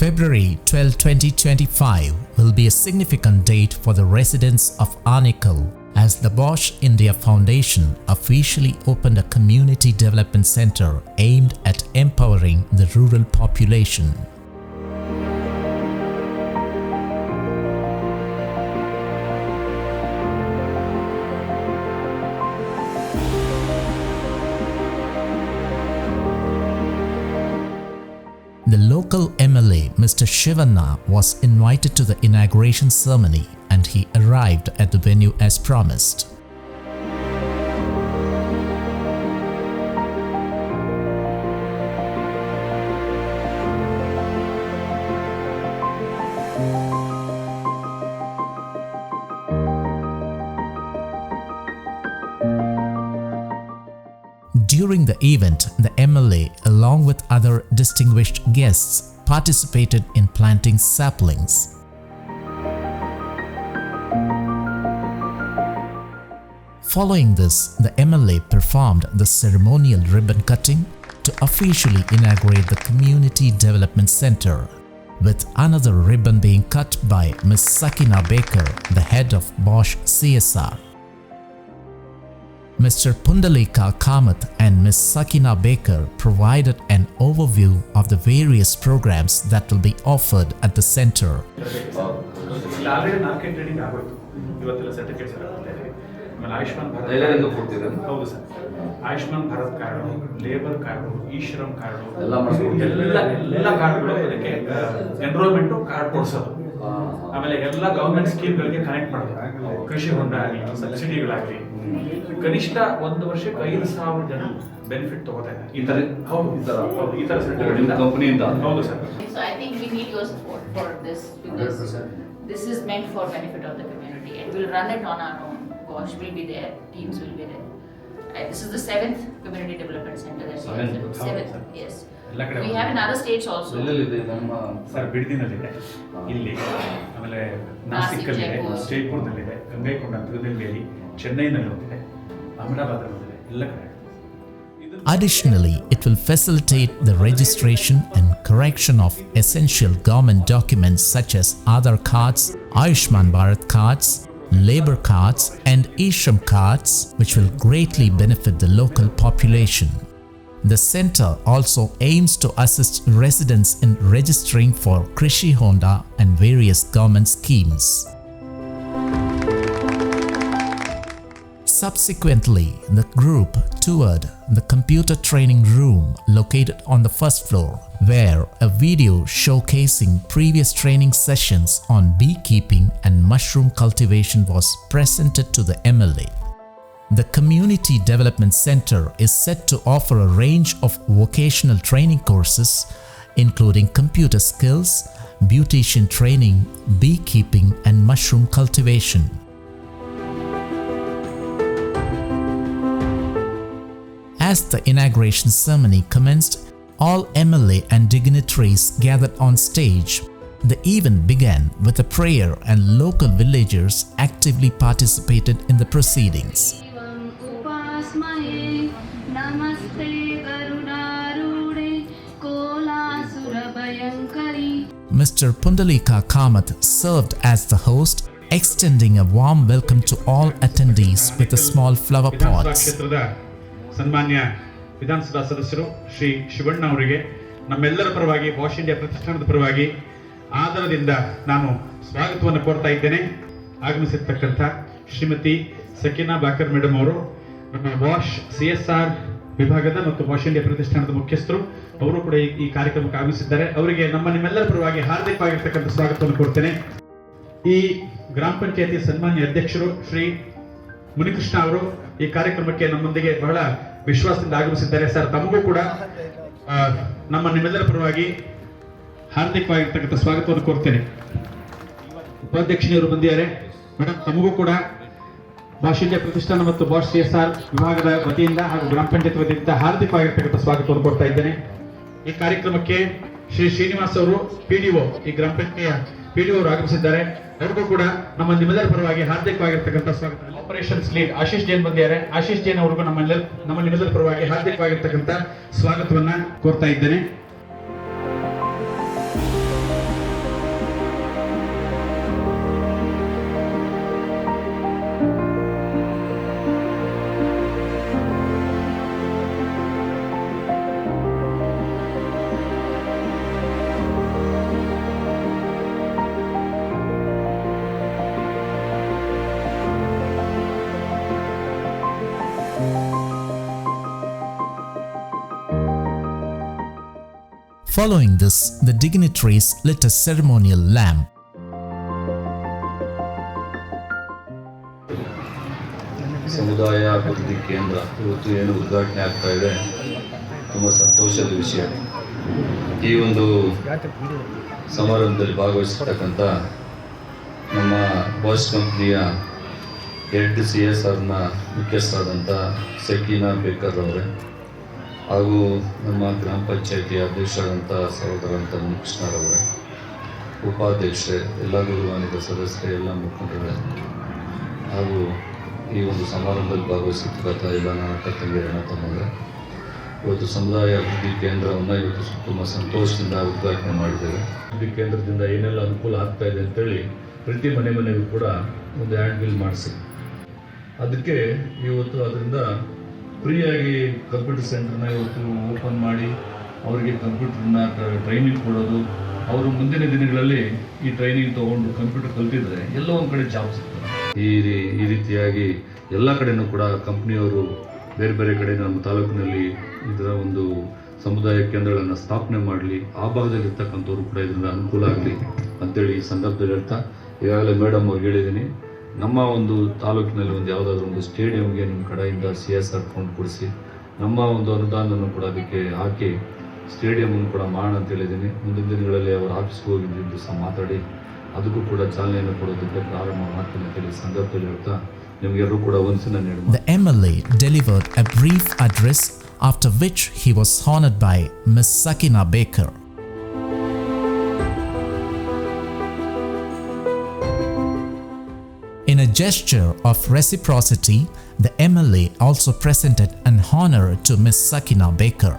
February 12, 2025 will be a significant date for the residents of Aanekal as the Bosch India Foundation officially opened a community development center aimed at empowering the rural population. The local MLA, Mr. Shivanna, was invited to the inauguration ceremony and he arrived at the venue as promised. During the event, the MLA, along with other distinguished guests, participated in planting saplings. Following this, the MLA performed the ceremonial ribbon cutting to officially inaugurate the Community Development Center, with another ribbon being cut by Ms. Sakina Baker, the head of Bosch CSR. Mr. Pundalika Kamath and Ms. Sakina Baker provided an overview of the various programs that will be offered at the center. Ayushman Bharat card, labour card, e Shram card, ಎಲ್ಲ ಕಾರ್ಡ್ಗಳು ಅದಕ್ಕೆ enrolment card ಕೊಡಿಸೋದು. ಆಮೇಲೆ ಎಲ್ಲ government ಸ್ಕೀಮ್ಗಳಿಗೆ connect ಮಾಡೋದು. ಕೃಷಿ ಹೊಂಡ ಆಗಲಿ, ಸಬ್ಸಿಡಿಗಳಾಗಲಿ, ಕನಿಷ್ಠ 1 ವರ್ಷಕ್ಕೆ 5,000 ಜನ ಬೆನಿಫಿಟ್ ತಗೋತಾ ಇದ್ದಾರೆ. ಈ ತರ ಸೆಂಟರ್ಗಳಿಂದ ಕಂಪನಿಯಿಂದ. ಹೌದು sir. So I think we need your support for this because this is meant for benefit of the community and we'll run it on our own. Bosch will be there, teams will be there. This is the 7th community development center that we have. 7th, yes. We have in other states also. Sir ಬಿಡದಿನಲ್ಲಿದೆ, ಇಲ್ಲಿ ಆಮೇಲೆ ನಾಸಿಕಲ್ಲಿದೆ, ಜೈಪುರದಲ್ಲಿದೆ, ಗಂಗೈಕೊಂಡ ತಿರುನೆಲ್ವೇಲಿ, ಚೆನ್ನೈನಲ್ಲಿ ಹೋಗಿದೆ, ಅಹಮದಾಬಾದ್ನಲ್ಲಿದೆ, ಎಲ್ಲ ಕಡೆ. Additionally, it will facilitate the registration and correction of essential government documents such as Aadhaar cards, Ayushman Bharat cards, labor cards and e-Shram cards, which will greatly benefit the local population. The center also aims to assist residents in registering for Krishi Honda and various government schemes. Subsequently, the group toured the computer training room located on the first floor, where a video showcasing previous training sessions on beekeeping and mushroom cultivation was presented to the MLA. The Community Development Center is set to offer a range of vocational training courses, including computer skills, beautician training, beekeeping and mushroom cultivation. As the inauguration ceremony commenced, all MLA and dignitaries gathered on stage. The event began with a prayer and local villagers actively participated in the proceedings. Mr. Pundalika Kamath served as the host, extending a warm welcome to all attendees with a small flower pots. ಸನ್ಮಾನ್ಯ ವಿಧಾನಸಭಾ ಸದಸ್ಯರು ಶ್ರೀ ಶಿವಣ್ಣ ಅವರಿಗೆ ನಮ್ಮೆಲ್ಲರ ಪರವಾಗಿ Bosch India ಪ್ರತಿಷ್ಠಾನದ ಪರವಾಗಿ ಆದರದಿಂದ ನಾನು ಸ್ವಾಗತವನ್ನು ಕೋರ್ತಾ ಇದ್ದೇನೆ. ಆಗಮಿಸಿರ್ತಕ್ಕಂಥ ಶ್ರೀಮತಿ ಸಕೀನಾ ಬಾಕರ್ ಮೇಡಮ್ ಅವರು ನಮ್ಮ ಬಾಷ್ CSR ವಿಭಾಗದ ಮತ್ತು ಬಾಷ್ ಇಂಡಿಯಾ ಪ್ರತಿಷ್ಠಾನದ ಮುಖ್ಯಸ್ಥರು, ಅವರು ಕೂಡ ಈ ಕಾರ್ಯಕ್ರಮಕ್ಕೆ ಆಗಮಿಸಿದ್ದಾರೆ. ಅವರಿಗೆ ನಿಮ್ಮೆಲ್ಲರ ಪರವಾಗಿ ಹಾರ್ದಿಕವಾಗಿರ್ತಕ್ಕಂಥ ಸ್ವಾಗತವನ್ನು ಕೋರ್ತೇನೆ. ಈ ಗ್ರಾಮ ಪಂಚಾಯತಿ ಸನ್ಮಾನ್ಯ ಅಧ್ಯಕ್ಷರು ಶ್ರೀ ಮುನಿಕೃಷ್ಣ ಅವರು ಈ ಕಾರ್ಯಕ್ರಮಕ್ಕೆ ನಮ್ಮೊಂದಿಗೆ ಬಹಳ ವಿಶ್ವಾಸದಿಂದ ಆಗಮಿಸಿದ್ದಾರೆ. ಸರ್, ತಮಗೂ ಕೂಡ ನಿಮ್ಮೆಲ್ಲರ ಪರವಾಗಿ ಹಾರ್ದಿಕವಾಗಿರ್ತಕ್ಕಂಥ ಸ್ವಾಗತವನ್ನು ಕೋರ್ತೇನೆ. ಉಪಾಧ್ಯಕ್ಷರು ಬಂದಿದ್ದಾರೆ. ಮೇಡಮ್, ತಮಗೂ ಕೂಡ ಬಾಷ್ ಇಂಡಿಯಾ ಪ್ರತಿಷ್ಠಾನ ಮತ್ತು ಬಾಷ್ CSR ವಿಭಾಗದ ವತಿಯಿಂದ ಹಾಗೂ ಗ್ರಾಮ ಪಂಚಾಯತ್ ವತಿಯಿಂದ ಹಾರ್ದಿಕವಾಗಿರ್ತಕ್ಕಂಥ ಸ್ವಾಗತವನ್ನು ಕೋರ್ತಾ ಇದ್ದೇನೆ. ಈ ಕಾರ್ಯಕ್ರಮಕ್ಕೆ ಶ್ರೀ ಶ್ರೀನಿವಾಸ್ ಅವರು PDO, ಈ ಗ್ರಾಮ ಪಂಚಾಯತಿಯ PDO ಅವರು ಆಗಮಿಸಿದ್ದಾರೆ. ಅವ್ರಿಗೂ ಕೂಡ ನಿಮ್ಮೆಲ್ಲರ ಪರವಾಗಿ ಹಾರ್ದಿಕವಾಗಿರ್ತಕ್ಕಂಥ ಸ್ವಾಗತ. ಆಪರೇಷನ್ಸ್ ಲೀಡ್ ಆಶೀಶ್ ಜೈನ್ ಬಂದಿದ್ದಾರೆ. ಆಶೀಶ್ ಜೈನ್ ಅವ್ರಿಗೂ ನಿಮ್ಮೆಲ್ಲರ ಪರವಾಗಿ ಹಾರ್ದಿಕವಾಗಿರ್ತಕ್ಕಂಥ ಸ್ವಾಗತವನ್ನ ಕೋರ್ತಾ ಇದ್ದೇನೆ. Following this, the dignitaries lit a ceremonial lamp. ಸಮುದಾಯ ಅಭಿವೃದ್ಧಿ ಕೇಂದ್ರ ಇವತ್ತು ಏನು ಉದ್ಘಾಟನೆ ಆಗ್ತಾ ಇದೆ, ತುಂಬ ಸಂತೋಷದ ವಿಷಯ. ಈ ಒಂದು ಸಮಾರಂಭದಲ್ಲಿ ಭಾಗವಹಿಸಿರ್ತಕ್ಕಂಥ ನಮ್ಮ ಬಾಷ್ ಕಂಪ್ನಿಯ ಹೆಡ್ CSRನ ಮುಖ್ಯಸ್ಥರಾದಂಥ ಸಕೀನಾ ಬೇಕರ್ ಅವರೇ, ಹಾಗೂ ನಮ್ಮ ಗ್ರಾಮ ಪಂಚಾಯಿತಿ ಅಧ್ಯಕ್ಷರಾದಂಥ ಸಹೋದರಂಥ ಮುನಿಕೃಷ್ಣರವರೇ, ಉಪಾಧ್ಯಕ್ಷರೇ, ಎಲ್ಲ ಗೌರವಾನ್ವಿತ ಸದಸ್ಯರೇ, ಎಲ್ಲ ಮುಖಂಡರೇ, ಹಾಗೂ ಈ ಒಂದು ಸಮಾರಂಭದಲ್ಲಿ ಭಾಗವಹಿಸಿರ್ತಕ್ಕಂಥ ಎಲ್ಲ ನನ್ನ ಅಕ್ಕ ತಂಗಿಯರನ್ನ ತಮ್ಮಂದರೆ, ಇವತ್ತು ಸಮುದಾಯ ಅಭಿವೃದ್ಧಿ ಕೇಂದ್ರವನ್ನು ಇವತ್ತು ತುಂಬ ಸಂತೋಷದಿಂದ ಉದ್ಘಾಟನೆ ಮಾಡಿದ್ದೇವೆ. ಅಭಿವೃದ್ಧಿ ಕೇಂದ್ರದಿಂದ ಏನೆಲ್ಲ ಅನುಕೂಲ ಆಗ್ತಾ ಇದೆ ಅಂತೇಳಿ ಪ್ರತಿ ಮನೆಗೂ ಕೂಡ ಒಂದು ಹ್ಯಾಂಡ್ ಬಿಲ್ ಮಾಡಿಸಿ, ಅದಕ್ಕೆ ಇವತ್ತು ಅದರಿಂದ ಫ್ರೀಯಾಗಿ ಕಂಪ್ಯೂಟರ್ ಸೆಂಟರ್ನ ಇವತ್ತು ಓಪನ್ ಮಾಡಿ ಅವರಿಗೆ ಕಂಪ್ಯೂಟರ್ನ ಟ್ರೈನಿಂಗ್ ಕೊಡೋದು. ಅವರು ಮುಂದಿನ ದಿನಗಳಲ್ಲಿ ಈ ಟ್ರೈನಿಂಗ್ ತೊಗೊಂಡು ಕಂಪ್ಯೂಟರ್ ಕಲ್ತಿದ್ರೆ ಎಲ್ಲೋ ಒಂದು ಕಡೆ ಜಾಬ್ ಸಿಗ್ತದೆ. ಈ ರೀತಿಯಾಗಿ ಎಲ್ಲ ಕಡೆಯೂ ಕೂಡ ಕಂಪ್ನಿಯವರು ಬೇರೆ ಬೇರೆ ಕಡೆ ನಮ್ಮ ತಾಲೂಕಿನಲ್ಲಿ ಇದರ ಒಂದು ಸಮುದಾಯ ಕೇಂದ್ರಗಳನ್ನು ಸ್ಥಾಪನೆ ಮಾಡಲಿ, ಆ ಭಾಗದಲ್ಲಿರ್ತಕ್ಕಂಥವ್ರು ಕೂಡ ಇದರಿಂದ ಅನುಕೂಲ ಆಗಲಿ ಅಂತೇಳಿ ಈ ಸಂದರ್ಭದಲ್ಲಿ ಹೇಳ್ತಾ, ಈಗಾಗಲೇ ಮೇಡಮ್ ಅವ್ರಿಗೆ ಹೇಳಿದ್ದೀನಿ, ನಮ್ಮ ಒಂದು ತಾಲೂಕಿನಲ್ಲಿ ಒಂದು ಯಾವುದಾದ್ರೂ ಒಂದು ಸ್ಟೇಡಿಯಂಗೆ ನಿಮ್ಮ ಕಡೆಯಿಂದ CSR ಫಂಡ್ ಕೊಡಿಸಿ ನಮ್ಮ ಒಂದು ಅನುದಾನವನ್ನು ಕೂಡ ಅದಕ್ಕೆ ಹಾಕಿ ಸ್ಟೇಡಿಯಮನ್ನು ಕೂಡ ಮಾಡೋಣ ಅಂತ ಹೇಳಿದ್ದೀನಿ. ಮುಂದಿನ ದಿನಗಳಲ್ಲಿ ಅವರ ಆಫೀಸ್ಗೆ ಹೋಗಿದ್ದು ಸಹ ಮಾತಾಡಿ ಅದಕ್ಕೂ ಕೂಡ ಚಾಲನೆಯನ್ನು ಕೊಡೋದಕ್ಕೆ ಪ್ರಾರಂಭ ಮಾಡ್ತೀನಿ ಅಂತೇಳಿ ಸಂದರ್ಭದಲ್ಲಿ ಹೇಳ್ತಾ ನಿಮಗೆಲ್ಲರೂ ಕೂಡ ವಂದನೆ ನೀಡಿ. The MLA delivered a brief address, after which he was honored by Ms. Sakina Baker. In a gesture of reciprocity, the MLA also presented an honor to Ms. Sakina Baker.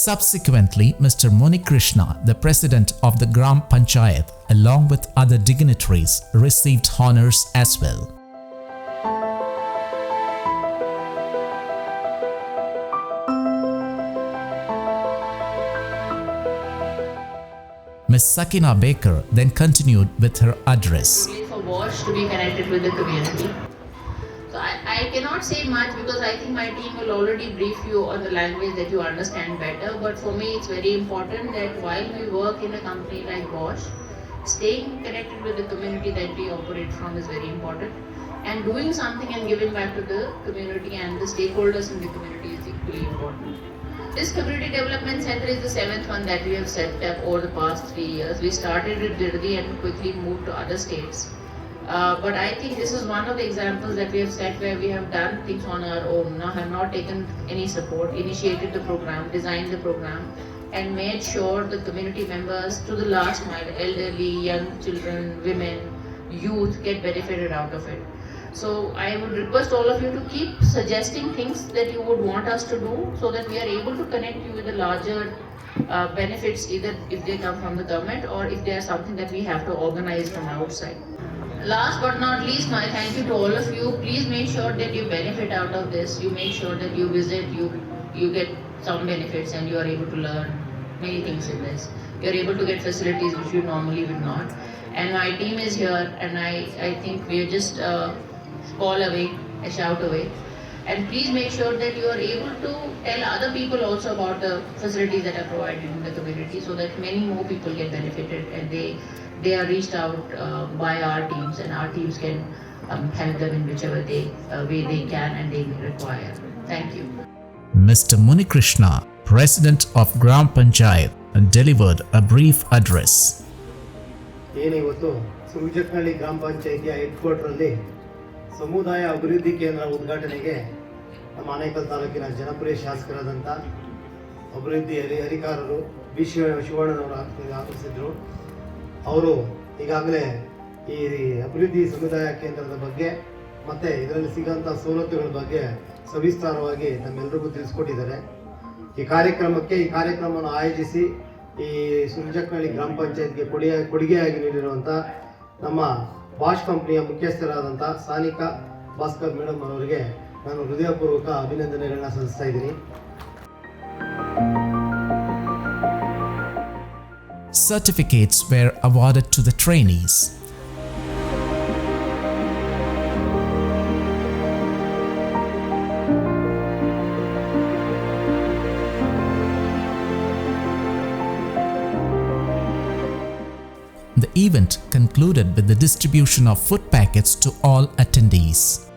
Subsequently, Mr. Munikrishna, the president of the Gram Panchayat, along with other dignitaries, received honors as well. Ms. Sakina Baker then continued with her address. For WASH to be connected with the community. So I cannot say much because I think my team will already brief you on the language that you understand better. But for me, it's very important that while we work in a company like WASH, staying connected with the community that we operate from is very important. And doing something and giving back to the community and the stakeholders in the community is equally important. This community development center is the 7th one that we have set up over the past 3 years. We started with Dirdi and quickly moved to other states. But I think this is one of the examples that we have set where we have done things on our own, have not taken any support, initiated the program, designed the program, and made sure the community members to the last mile, elderly, young children, women, youth get benefited out of it. So I would request all of you to keep suggesting things that you would want us to do so that we are able to connect you with the larger benefits, either if they come from the government or if they are something that we have to organize from outside. Last but not least, my thank you to all of you. Please make sure that you benefit out of this. You make sure that you visit, you get some benefits and you are able to learn many things in this. You are able to get facilities which you normally would not. And my team is here and I think we are just call away, a shout away. And please make sure that you are able to tell other people also about the facilities that are provided in the community so that many more people get benefited and they are reached out by our teams and our teams can help them in whichever way they can and they require. Thank you. Mr. Munikrishna, president of Gram Panchayat, delivered a brief address. ಏನಿವತ್ತು ಸುರಜಕ್ನಹಳ್ಳಿ ಗ್ರಾಮ ಪಂಚಾಯಿತಿಯ head ಕ್ವಾರ್ಟರಲ್ಲಿ ಸಮುದಾಯ ಅಭಿವೃದ್ಧಿ ಕೇಂದ್ರ ಉದ್ಘಾಟನೆಗೆ ನಮ್ಮ ಆನೇಕಲ್ ತಾಲೂಕಿನ ಜನಪ್ರಿಯ ಶಾಸಕರಾದಂಥ ಅಭಿವೃದ್ಧಿ ಅಧಿಕಾರರು ಬಿ ಶಿವಣ್ಣನವರು ಆಗಮಿಸಿದ್ರು. ಅವರು ಈಗಾಗಲೇ ಈ ಅಭಿವೃದ್ಧಿ ಸಮುದಾಯ ಕೇಂದ್ರದ ಬಗ್ಗೆ ಮತ್ತು ಇದರಲ್ಲಿ ಸಿಗೋಂಥ ಸವಲತ್ತುಗಳ ಬಗ್ಗೆ ಸವಿಸ್ತಾರವಾಗಿ ನಮ್ಮೆಲ್ಲರಿಗೂ ತಿಳಿಸ್ಕೊಟ್ಟಿದ್ದಾರೆ. ಈ ಕಾರ್ಯಕ್ರಮವನ್ನು ಆಯೋಜಿಸಿ ಈ ಸುರಜಕ್ನಹಳ್ಳಿ ಗ್ರಾಮ ಪಂಚಾಯತ್ಗೆ ಕೊಡುಗೆಯಾಗಿ ನೀಡಿರುವಂಥ ನಮ್ಮ ಬಾಷ್ ಕಂಪ್ನಿಯ ಮುಖ್ಯಸ್ಥರಾದಂಥ ಸಾನಿಕಾ ಭಾಸ್ಕರ್ ಮೇಡಮ್ ಅವರಿಗೆ ನಾನು ಹೃದಯಪೂರ್ವಕ ಅಭಿನಂದನೆಗಳನ್ನ ಸಲ್ಲಿಸ್ತಾ ಇದ್ದೀನಿ. Certificates were awarded to the trainees. event concluded with the distribution of food packets to all attendees.